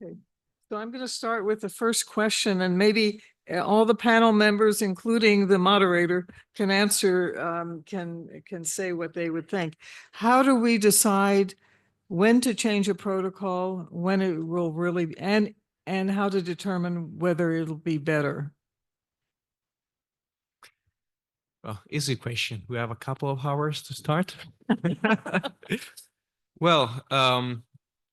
Okay. So I'm going to start with the first question, and maybe all the panel members, including the moderator, can answer, can say what they would think. How do we decide when to change a protocol, when it will really, and how to determine whether it'll be better? Well, easy question. We have a couple of hours to start. Well,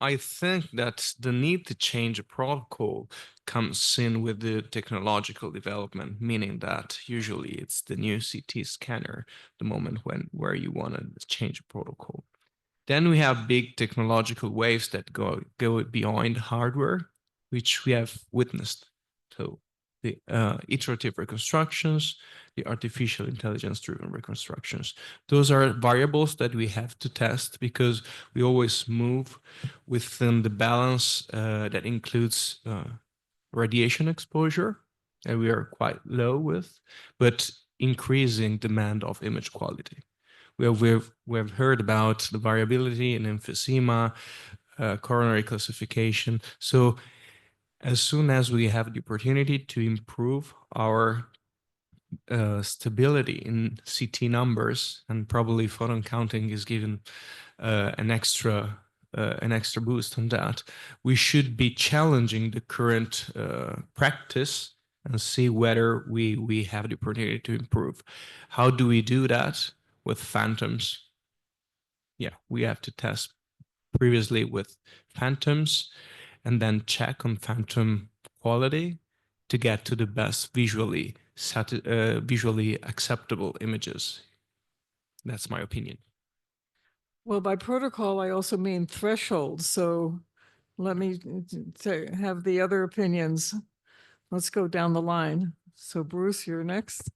I think that the need to change a protocol comes in with the technological development, meaning that usually it's the new CT scanner, the moment where you want to change a protocol. Then we have big technological waves that go beyond hardware, which we have witnessed. So the iterative reconstructions, the artificial intelligence-driven reconstructions. Those are variables that we have to test because we always move within the balance that includes radiation exposure, and we are quite low with, but increasing demand of image quality. We've heard about the variability in emphysema, coronary calcification. So as soon as we have the opportunity to improve our stability in CT numbers, and probably photon counting is given an extra boost on that, we should be challenging the current practice and see whether we have the opportunity to improve. How do we do that? With phantoms. Yeah, we have to test previously with phantoms and then check on phantom quality to get to the best visually acceptable images. That's my opinion. Well, by protocol, I also mean threshold. So let me have the other opinions. Let's go down the line. So Bruce, you're next.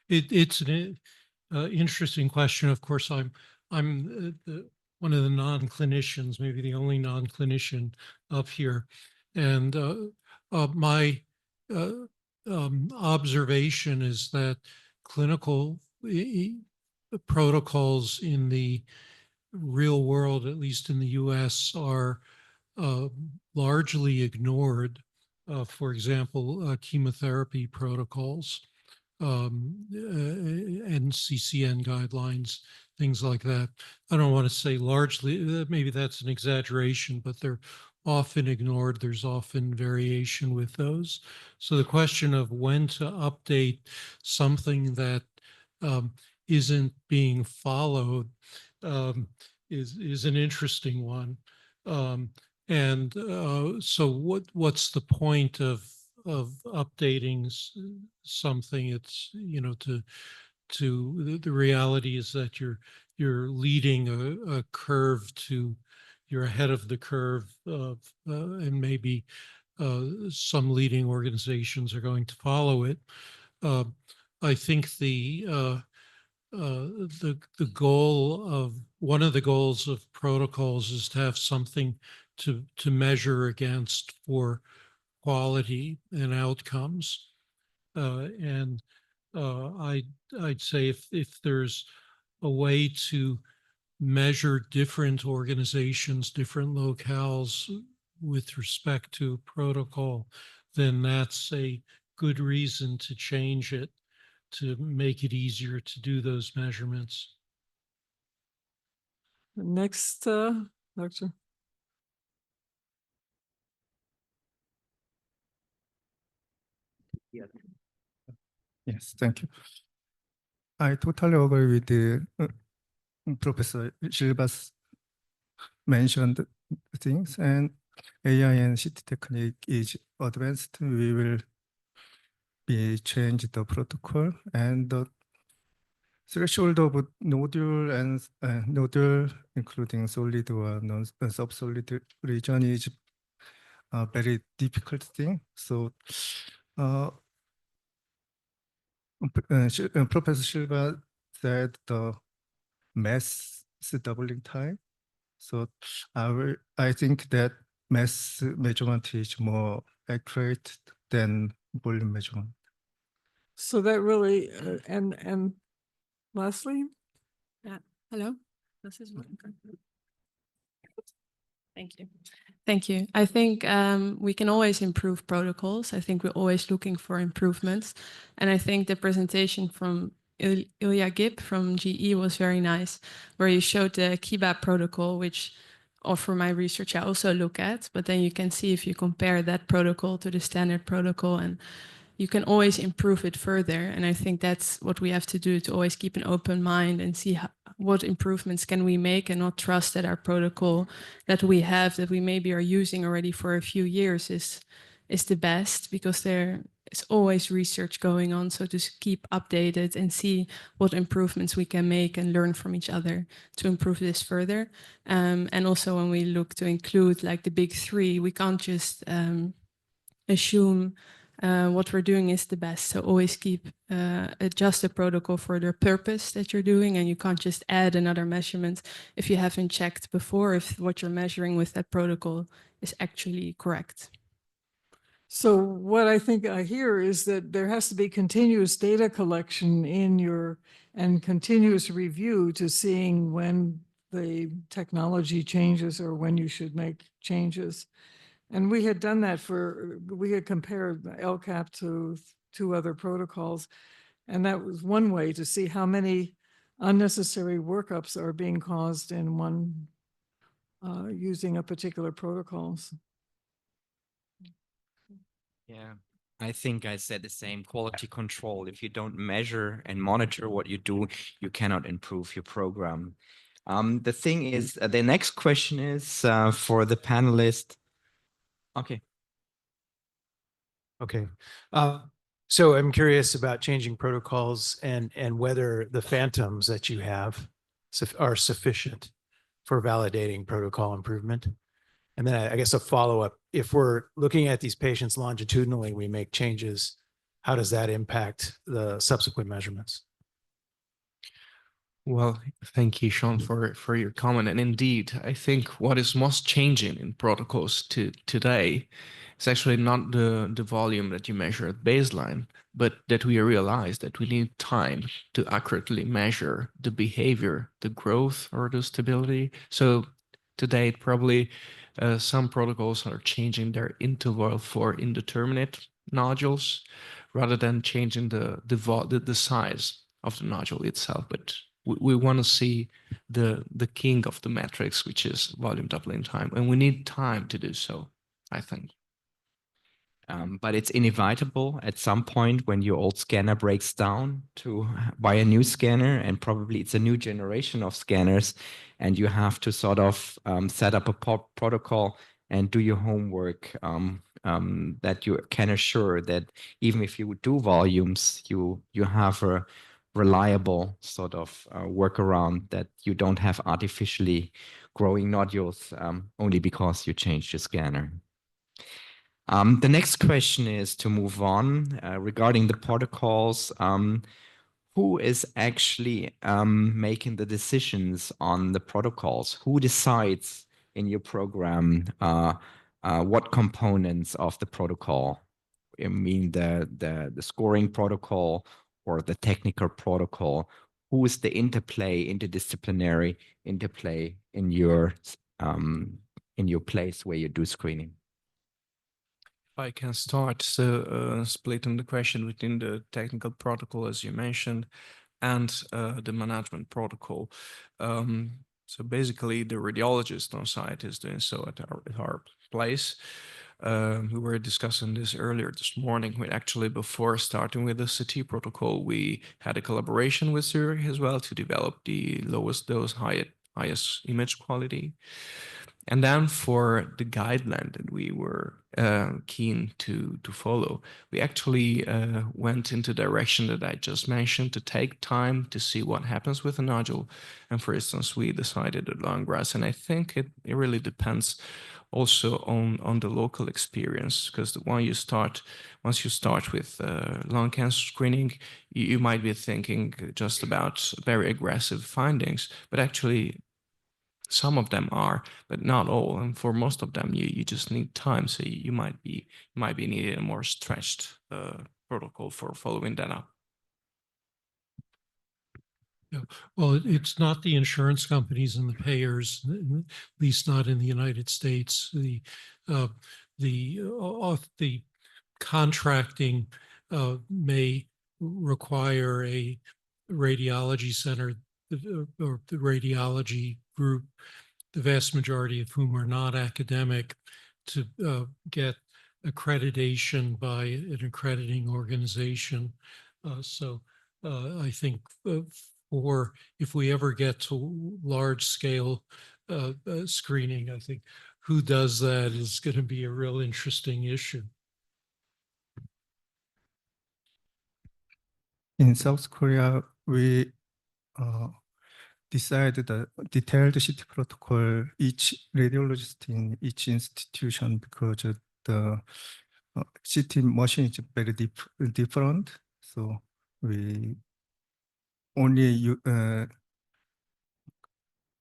It's an interesting question. Of course, I'm one of the non-clinicians, maybe the only non-clinician up here, and my observation is that clinical protocols in the real world, at least in the U.S., are largely ignored. For example, chemotherapy protocols. NCCN guidelines, things like that. I don't want to say largely, maybe that's an exaggeration, but they're often ignored. There's often variation with those. So the question of when to update something that isn't being followed is an interesting one. So what's the point of updating something? It's, you know, the reality is that you're leading a curve to, you're ahead of the curve of, and maybe some leading organizations are going to follow it. I think the goal of, one of the goals of protocols is to have something to measure against for quality and outcomes. I'd say if there's a way to measure different organizations, different locales with respect to a protocol, then that's a good reason to change it, to make it easier to do those measurements. Next, Doctor. Yes, thank you. I totally agree with the Professor Silva's mentioned things, and AI and CT technique is advanced. We will be change the protocol, and the threshold of nodule and nodule, including solid or non-subsolid region, is a very difficult thing. So Professor Silva said the mass doubling time. So I think that mass measurement is more accurate than volume measurement. So that really, and lastly? Hello, this is Thank you. Thank you. I think we can always improve protocols. I think we're always looking for improvements. And I think the presentation from Ilya Gibb from GE was very nice, where you showed the KIBA protocol, which for my research I also look at, but then you can see if you compare that protocol to the standard protocol, and you can always improve it further. And I think that's what we have to do, to always keep an open mind and see what improvements can we make, and not trust that our protocol that we have, that we maybe are using already for a few years, is the best, because there is always research going on. So just keep updated and see what improvements we can make and learn from each other to improve this further. And also when we look to include like the big three, we can't just assume what we're doing is the best. So always keep adjust the protocol for the purpose that you're doing, and you can't just add another measurement if you haven't checked before if what you're measuring with that protocol is actually correct. So what I think I hear is that there has to be continuous data collection and continuous review to seeing when the technology changes or when you should make changes. And we had done that we had compared the I-ELCAP to two other protocols. And that was one way to see how many unnecessary workups are being caused in one using a particular protocols. Yeah, I think I said the same. Quality control. If you don't measure and monitor what you do, you cannot improve your program. The thing is, the next question is for the panelist. Okay. Okay. So I'm curious about changing protocols and whether the phantoms that you have are sufficient for validating protocol improvement. And then I guess a follow-up, if we're looking at these patients longitudinally, we make changes, how does that impact the subsequent measurements? Well, thank you, Sean, for your comment. And indeed, I think what is most changing in protocols today is actually not the volume that you measure at baseline, but that we realize that we need time to accurately measure the behavior, the growth, or the stability. So today, probably some protocols are changing their interval for indeterminate nodules rather than changing the size of the nodule itself. But we want to see the king of the metrics, which is volume doubling time, and we need time to do so, I think. But it's inevitable at some point when your old scanner breaks down to buy a new scanner, and probably it's a new generation of scanners, and you have to sort of set up a protocol and do your homework that you can assure that even if you do volumes, you have a reliable sort of workaround, that you don't have artificially growing nodules only because you changed your scanner. The next question is to move on regarding the protocols. Who is actually making the decisions on the protocols? Who decides in your program what components of the protocol? I mean the scoring protocol or the technical protocol? Who is the interdisciplinary interplay in your place where you do screening? I can start splitting the question within the technical protocol, as you mentioned, and the management protocol. So basically, the radiologist on site is doing so at our place. We were discussing this earlier this morning. We actually, before starting with the CT protocol, we had a collaboration with Zurich as well to develop the lowest dose, highest image quality. And then for the guideline that we were keen to follow, we actually went into the direction that I just mentioned, to take time to see what happens with a nodule. And for instance, we decided at long grass, and I think it really depends also on the local experience, because once you start with lung cancer screening, you might be thinking just about very aggressive findings, but actually some of them are, but not all. And for most of them, you just need time. So you might be needing a more stretched protocol for following that up. Well, it's not the insurance companies and the payers, at least not in the United States. The contracting may require a radiology center or the radiology group, the vast majority of whom are not academic, to get accreditation by an accrediting organization. So I think or if we ever get to large scale screening, I think who does that is going to be a real interesting issue. In South Korea, we decide the detailed CT protocol, each radiologist in each institution, because the CT machine is very different. So we only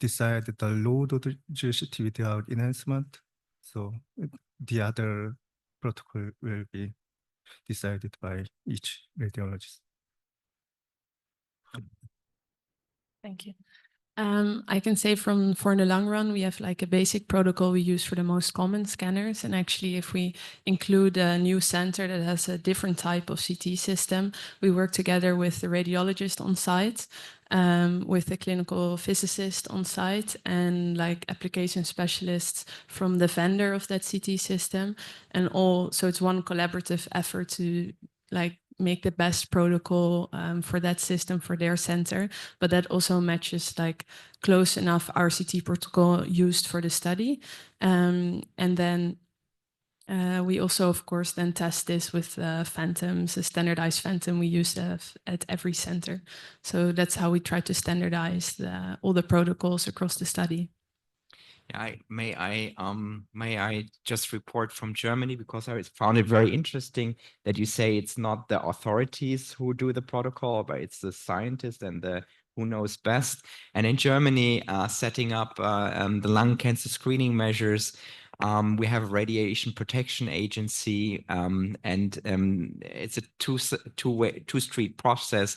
decide the low dosage CT without enhancement. So the other protocol will be decided by each radiologist. Thank you. I can say for in the long run, we have like a basic protocol we use for the most common scanners. And actually, if we include a new center that has a different type of CT system, we work together with the radiologist on site, with the clinical physicist on site, and like application specialists from the vendor of that CT system. And so it's one collaborative effort to like make the best protocol for that system, for their center, but that also matches like close enough RCT protocol used for the study. And then we also, of course, then test this with phantoms, a standardized phantom we use at every center. So that's how we try to standardize all the protocols across the study. Yeah, may I just report from Germany, because I found it very interesting that you say it's not the authorities who do the protocol, but it's the scientists and the who knows best. And in Germany, setting up the lung cancer screening measures, we have a radiation protection agency, and it's a two-street process.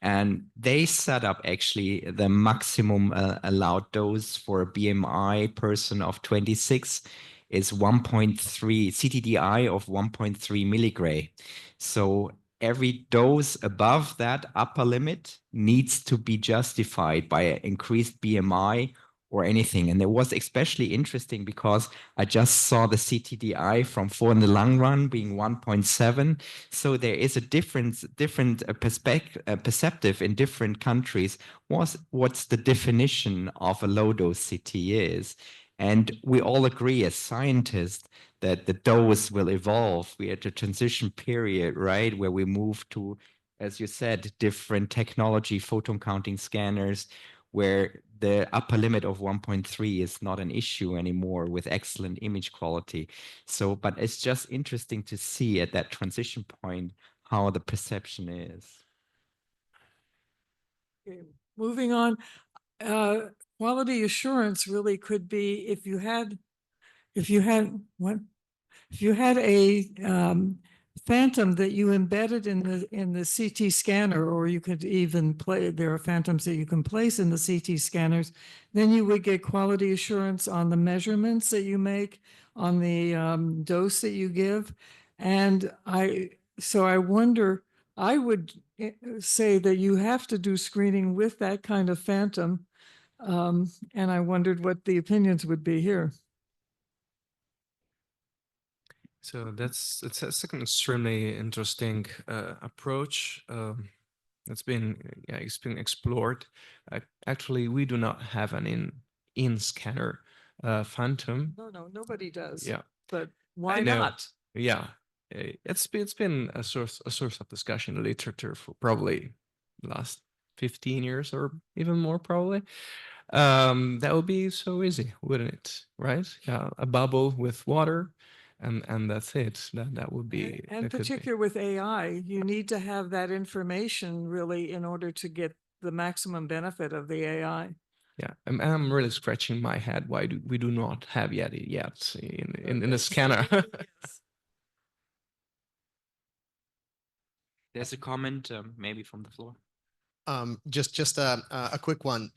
And they set up actually the maximum allowed dose for a BMI person of 26 is 1.3 CTDI of 1.3 milligray. So every dose above that upper limit needs to be justified by an increased BMI or anything. And it was especially interesting because I just saw the CTDI from 4 in the long run being 1.7. So there is a different perceptive in different countries. What's the definition of a low dose CT is? And we all agree as scientists that the dose will evolve. We're at a transition period, right, where we move to, as you said, different technology, photon counting scanners, where the upper limit of 1.3 is not an issue anymore with excellent image quality. So, but it's just interesting to see at that transition point how the perception is. Okay, moving on, quality assurance really could be if you had a phantom that you embedded in the CT scanner, or you could even there are phantoms that you can place in the CT scanners, then you would get quality assurance on the measurements that you make, on the dose that you give. And so I wonder, I would say that you have to do screening with that kind of phantom. And I wondered what the opinions would be here. So that's a second extremely interesting approach. It's been explored. Actually, we do not have an in scanner phantom. No, nobody does. Yeah, But why know. not? Yeah, it's been a source of discussion in the literature for probably the last 15 years or even more probably. That would be so easy, wouldn't it? Right? Yeah, a bubble with water. And that's it. That would be. And particularly with AI, you need to have that information really in order to get the maximum benefit of the AI. Yeah, I'm really scratching my head. Why do we not have yet in the scanner? There's a comment, maybe from the floor. Just a quick one.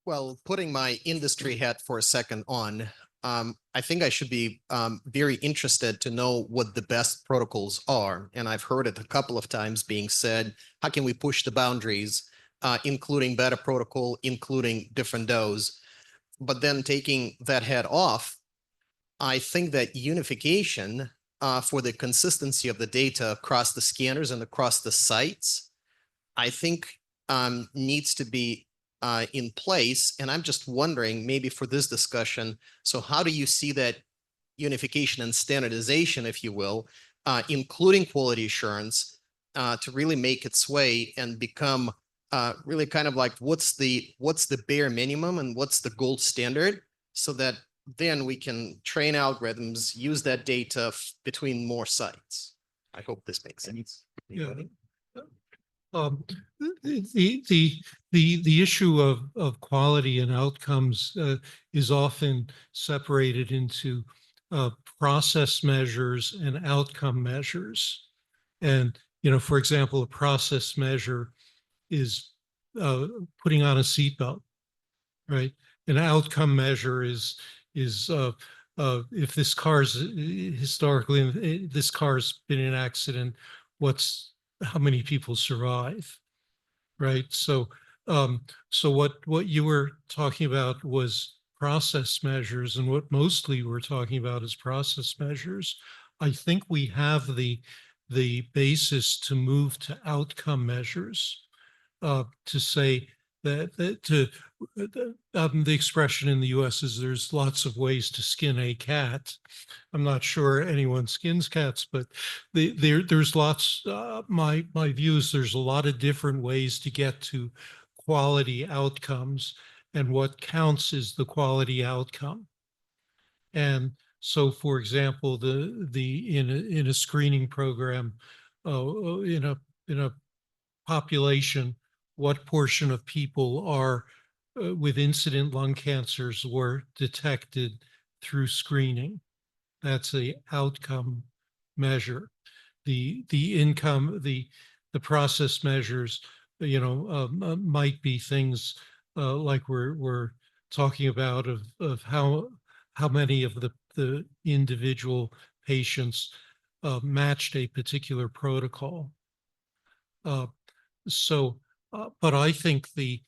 Well, putting my industry hat for a second on, I think I should be very interested to know what the best protocols are. And I've heard it a couple of times being said, how can we push the boundaries, including better protocol, including different dose? But then taking that hat off, I think that unification for the consistency of the data across the scanners and across the sites, I think needs to be in place. And I'm just wondering, maybe for this discussion, so how do you see that unification and standardization, if you will, including quality assurance, to really make its way and become really kind of like what's the bare minimum and what's the gold standard, so that then we can train algorithms, use that data between more sites. I hope this makes sense. Yeah. The issue of quality and outcomes is often separated into process measures and outcome measures. And, you know, for example, a process measure is putting on a seatbelt, right? An outcome measure is if this car's historically, this car's been in an accident, how many people survive, right? So so what you were talking about was process measures, and what mostly we're talking about is process measures. I think we have the basis to move to outcome measures, to say that the expression in the US is there's lots of ways to skin a cat. I'm not sure anyone skins cats, but there's lots, my view is there's a lot of different ways to get to quality outcomes, and what counts is the quality outcome. And so, for example, in a screening program, in a population, what portion of people are with incident lung cancers were detected through screening? That's the outcome measure. The process measures, you know, might be things like we're talking about of how many of the individual patients matched a particular protocol. But I think the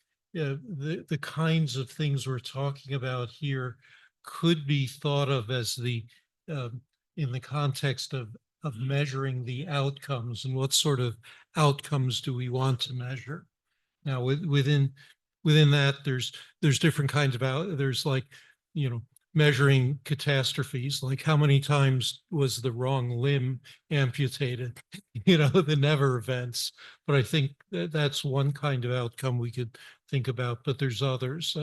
kinds of things we're talking about here could be thought of as in the context of measuring the outcomes, and what sort of outcomes do we want to measure. Now, within that, there's different kinds of there's like, you know, measuring catastrophes, like how many times was the wrong limb amputated, you know, the never events. But I think that's one kind of outcome we could think about, but there's others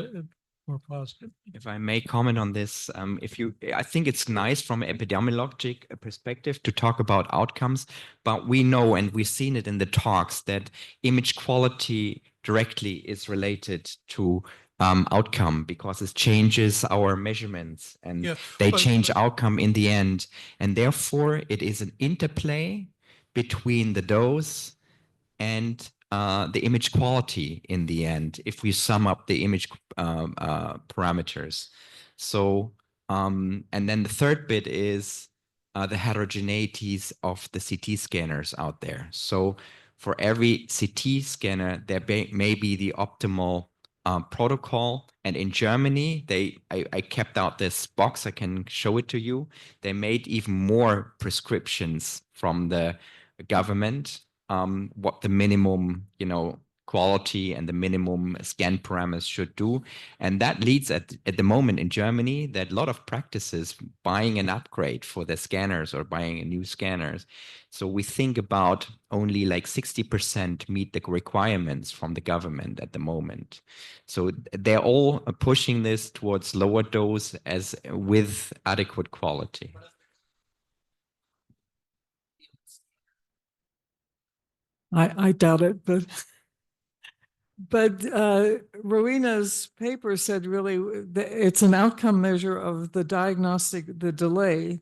more positive. If I may comment on this, I think it's nice from an epidemiologic perspective to talk about outcomes, but we know, and we've seen it in the talks, that image quality directly is related to outcome, because it changes our measurements, and they change outcome in the end. And therefore, it is an interplay between the dose and the image quality in the end, if we sum up the image parameters. So, and then the third bit is the heterogeneities of the CT scanners out there. So for every CT scanner, there may be the optimal protocol. And in Germany, I kept out this box, I can show it to you. They made even more prescriptions from the government, what the minimum, you know, quality and the minimum scan parameters should do. And that leads at the moment in Germany that a lot of practices buying an upgrade for their scanners or buying a new scanners. So we think about only like 60% meet the requirements from the government at the moment. So they're all pushing this towards lower dose as with adequate quality. I doubt it, but Rowena's paper said really that it's an outcome measure of the diagnostic, the delay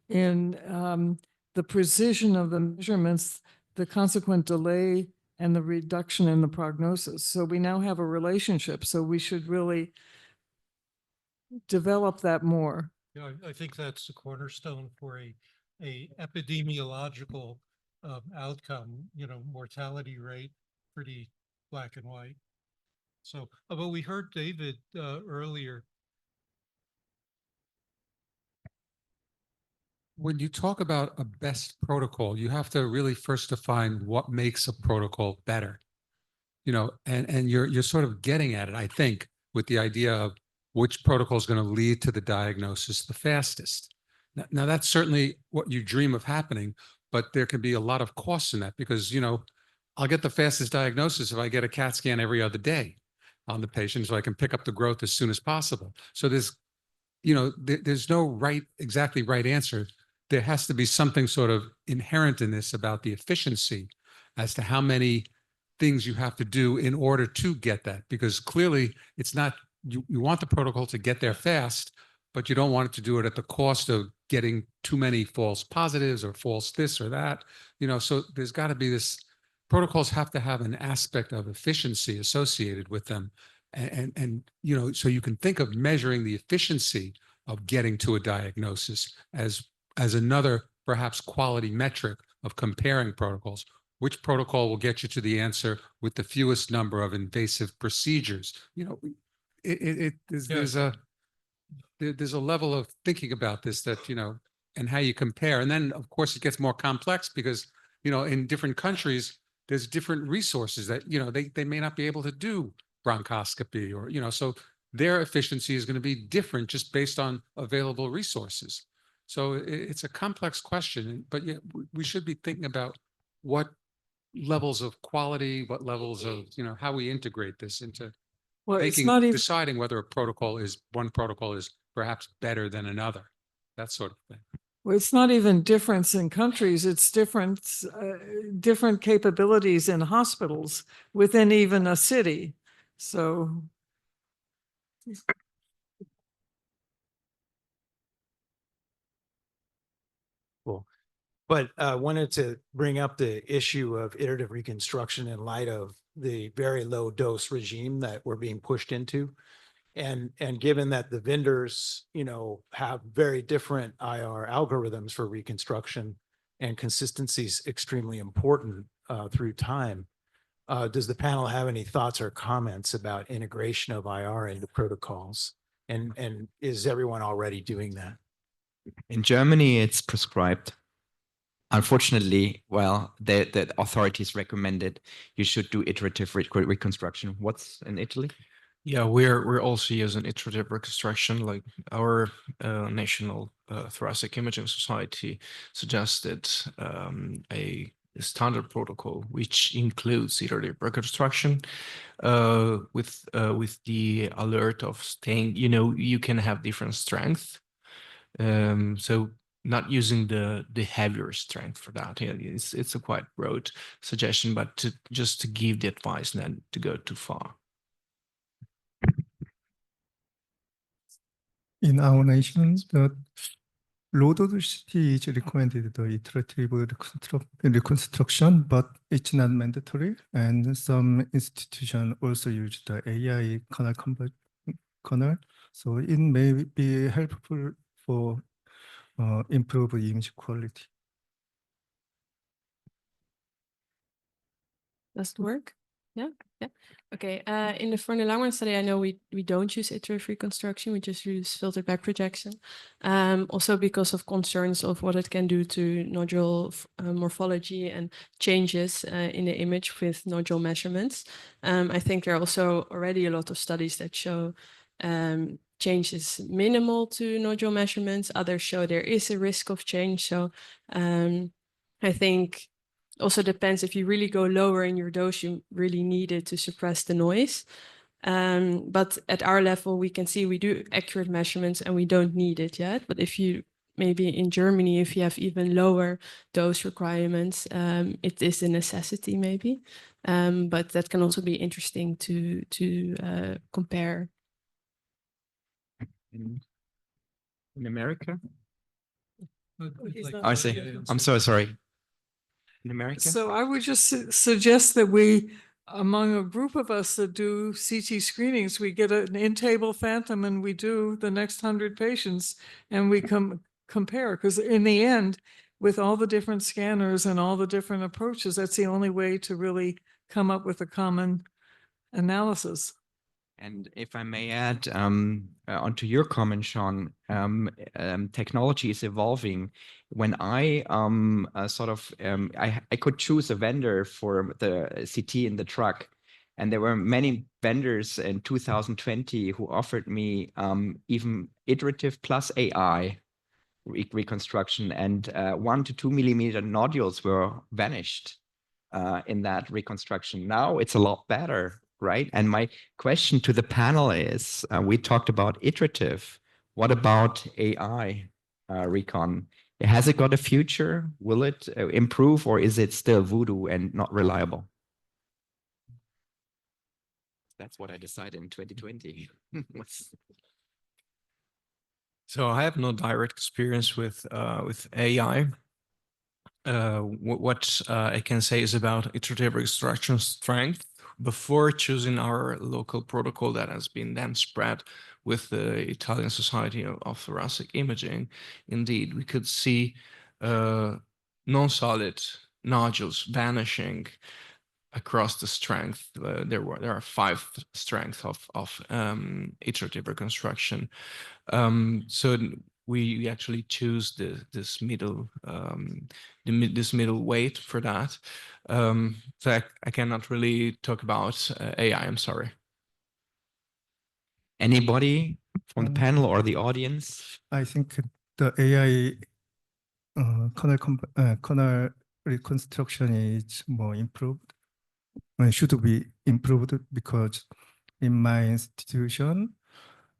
in the precision of the measurements, the consequent delay and the reduction in the prognosis. So we now have a relationship. So we should really develop that more. Yeah, I think that's the cornerstone for a epidemiological outcome, mortality rate, pretty black and white. So, but we heard David earlier. When you talk about a best protocol, you have to really first define what makes a protocol better. And you're sort of getting at it, I think, with the idea of which protocol is going to lead to the diagnosis the fastest. Now, that's certainly what you dream of happening, but there can be a lot of costs in that because, I'll get the fastest diagnosis if I get a CAT scan every other day on the patient so I can pick up the growth as soon as possible. So there's no exactly right answer. There has to be something sort of inherent in this about the efficiency as to how many things you have to do in order to get that, because clearly it's not, you want the protocol to get there fast, but you don't want it to do it at the cost of getting too many false positives or false this or that, so there's got to be this, protocols have to have an aspect of efficiency associated with them. And so you can think of measuring the efficiency of getting to a diagnosis as another perhaps quality metric of comparing protocols. Which protocol will get you to the answer with the fewest number of invasive procedures? There's a level of thinking about this that, and how you compare. And then, of course, it gets more complex because, in different countries, there's different resources that, they may not be able to do bronchoscopy or, so their efficiency is going to be different just based on available resources. So it's a complex question, but yeah, we should be thinking about what levels of quality, what levels of, how we integrate this into Well, it's not even, deciding whether one protocol is perhaps better than another, that sort of thing. well, it's not even difference in countries. It's different capabilities in hospitals within even a city. So Cool. But I wanted to bring up the issue of iterative reconstruction in light of the very low dose regime that we're being pushed into. And given that the vendors, have very different IR algorithms for reconstruction, and consistency is extremely important through time. Does the panel have any thoughts or comments about integration of IR into protocols? And is everyone already doing that? In Germany, it's prescribed. Unfortunately, well, the authorities recommended you should do iterative reconstruction. What's in Italy? Yeah, we're also using iterative reconstruction. Like our National Thoracic Imaging Society suggested a standard protocol which includes iterative reconstruction with the alert of staying. You can have different strength, so not using the heavier strength for that. Yeah, it's a quite broad suggestion, but just to give the advice, not to go too far. In our nation, the low-dose CT is recommended the iterative reconstruction, but it's not mandatory. And some institutions also use the AI canal. So it may be helpful for improve image quality. Does it work? Yeah. Okay. In the Forne Lange study, I know we don't use iterative reconstruction. We just use filtered back projection. Also because of concerns of what it can do to nodule morphology and changes in the image with nodule measurements. I think there are also already a lot of studies that show change is minimal to nodule measurements. Others show there is a risk of change. So I think also depends if you really go lower in your dose, you really need it to suppress the noise. But at our level, we can see we do accurate measurements and we don't need it yet. But if you maybe in Germany, if you have even lower dose requirements, it is a necessity maybe. But that can also be interesting to compare. In America? I'd like I to see. get I'm so sorry. in America? So I would just suggest that we, among a group of us that do CT screenings, we get an in-table phantom and we do the next 100 patients and we compare, because in the end, with all the different scanners and all the different approaches, that's the only way to really come up with a common analysis. And if I may add onto your comment, Sean, technology is evolving. When I I could choose a vendor for the CT in the truck, and there were many vendors in 2020 who offered me even iterative plus AI reconstruction, and 1 to 2 millimeter nodules were vanished in that reconstruction. Now it's a lot better, right? And my question to the panel is, we talked about iterative. What about AI recon? Has it got a future? Will it improve, or is it still voodoo and not reliable? That's what I decided in 2020. So I have no direct experience with AI. What I can say is about iterative reconstruction strength. Before choosing our local protocol that has been then spread with the Italian Society of Thoracic Imaging, indeed, we could see non-solid nodules vanishing across the strength. There are 5 strengths of iterative reconstruction. So we actually choose this middle weight for that. So I cannot really talk about AI. I'm sorry. Anybody from the panel or the audience? I think the AI kernel reconstruction is more improved. Should be improved because in my institution,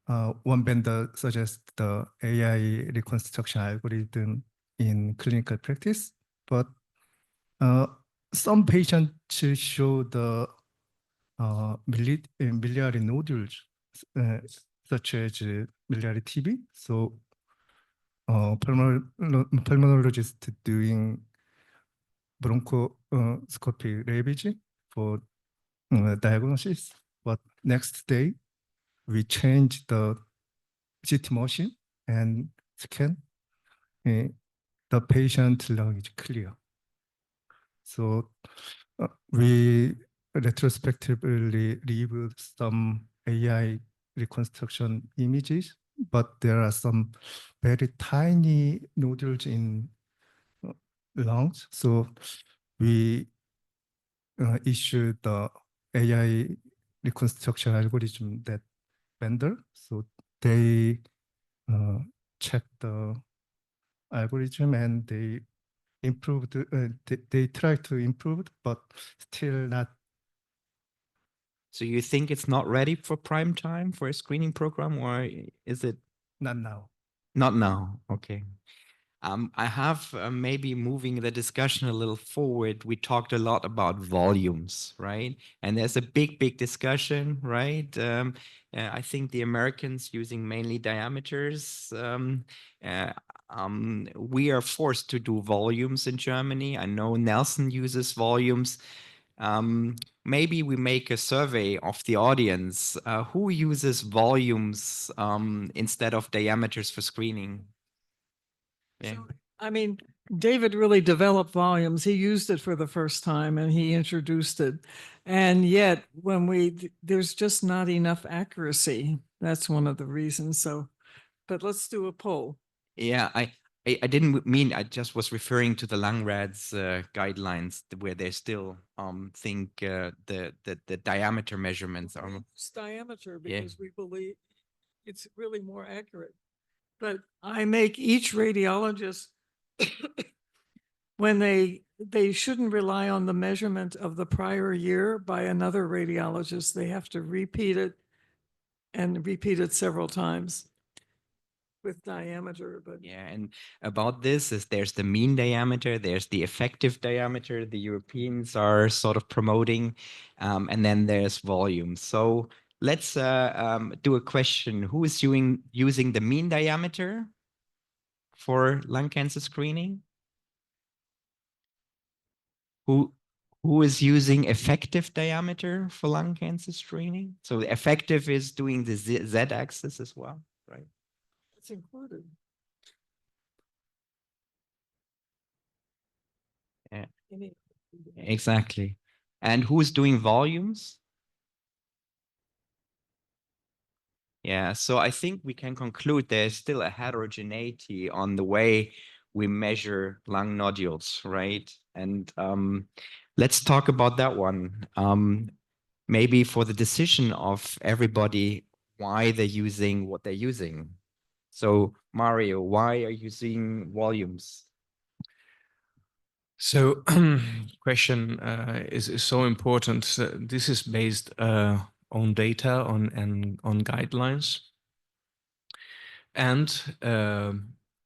one vendor suggests the AI reconstruction algorithm in clinical practice, but some patients show the miliary nodules, such as miliary TB. So pulmonologist doing bronchoscopy ravage for diagnosis, but next day we change the CT machine and scan. The patient lung is clear. So we retrospectively leave some AI reconstruction images, but there are some very tiny nodules in lungs. So we issue the AI reconstruction algorithm that vendor. So they check the algorithm and they improved. They try to improve, but still not. So you think it's not ready for prime time for a screening program, or is it? Not now. Not now. Okay. I have maybe moving the discussion a little forward. We talked a lot about volumes, right? And there's a big discussion, right? I think the Americans using mainly diameters. We are forced to do volumes in Germany. I know Nelson uses volumes. Maybe we make a survey of the audience. Who uses volumes instead of diameters for screening? Yeah. So, I mean, David really developed volumes. He used it for the first time and he introduced it. And yet there's just not enough accuracy. That's one of the reasons. So, but let's do a poll. Yeah, I didn't mean, I just was referring to the Langrad's guidelines where they still think the diameter measurements are. It's diameter because we believe it's really more accurate. But I make each radiologist, when they shouldn't rely on the measurement of the prior year by another radiologist. They have to repeat it and repeat it several times with diameter. But yeah, and about this is there's the mean diameter, there's the effective diameter the Europeans are sort of promoting, and then there's volume. So let's do a question. Who is using the mean diameter for lung cancer screening? Who is using effective diameter for lung cancer screening? So the effective is doing the Z-axis as well, right? It's included. Yeah, Any- exactly. And who's doing volumes? Yeah, so I think we can conclude there's still a heterogeneity on the way we measure lung nodules, right? And let's talk about that one. Maybe for the decision of everybody, why they're using what they're using. So Mario, why are you using volumes? So question is so important. This is based on data on guidelines, and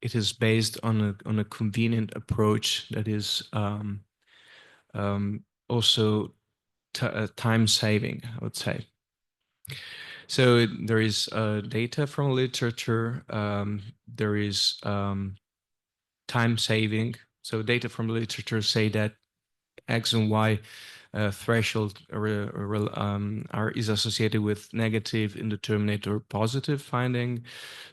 it is based on a convenient approach that is also time saving, I would say. So there is data from literature. There is time saving. So data from literature say that X and Y threshold is associated with negative, indeterminate, or positive finding.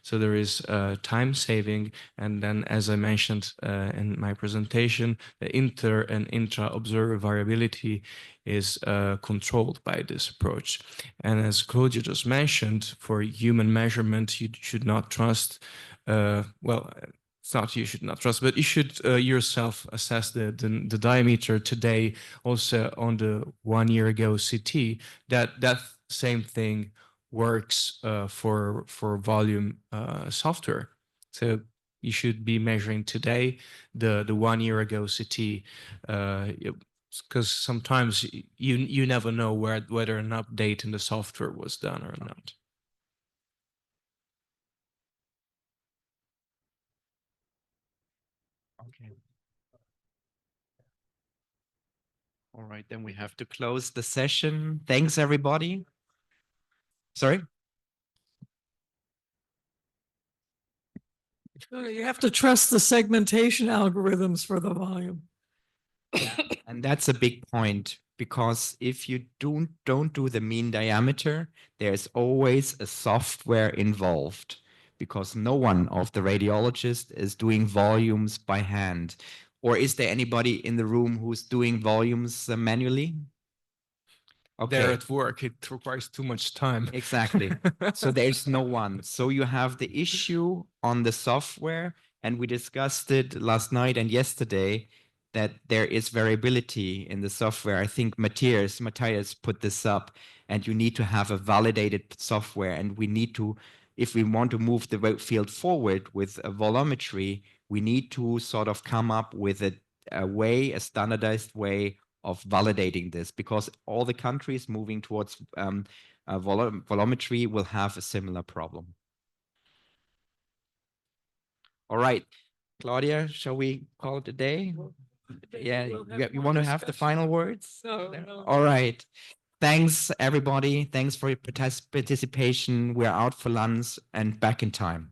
So there is time saving, and then, as I mentioned in my presentation, the inter and intra observer variability is controlled by this approach. And as Claudia just mentioned, for human measurement, you should not trust. It's not you should not trust, but you should yourself assess the diameter today. Also on the 1 year ago CT, that same thing works for volume software. So you should be measuring today the 1 year ago CT, because sometimes you never know whether an update in the software was done or not. Okay. All right, then we have to close the session. Thanks, everybody. Sorry? You have to trust the segmentation algorithms for the volume. And that's a big point, because if you don't do the mean diameter, there's always a software involved, because no one of the radiologists is doing volumes by hand. Or is there anybody in the room who's doing volumes manually? They're at work. It requires too much time. Exactly. So there's no one. So you have the issue on the software, and we discussed it last night and yesterday, that there is variability in the software. I think Matthias put this up, and you need to have a validated software, and we need to, if we want to move the field forward with a volumetry, we need to sort of come up with a standardized way of validating this, because all the countries moving towards volumetry will have a similar problem. All right, Claudia, shall we call it a day? Yeah, you want to have the final words? No. All right. Thanks, everybody. Thanks for your participation. We're out for lunch and back in time.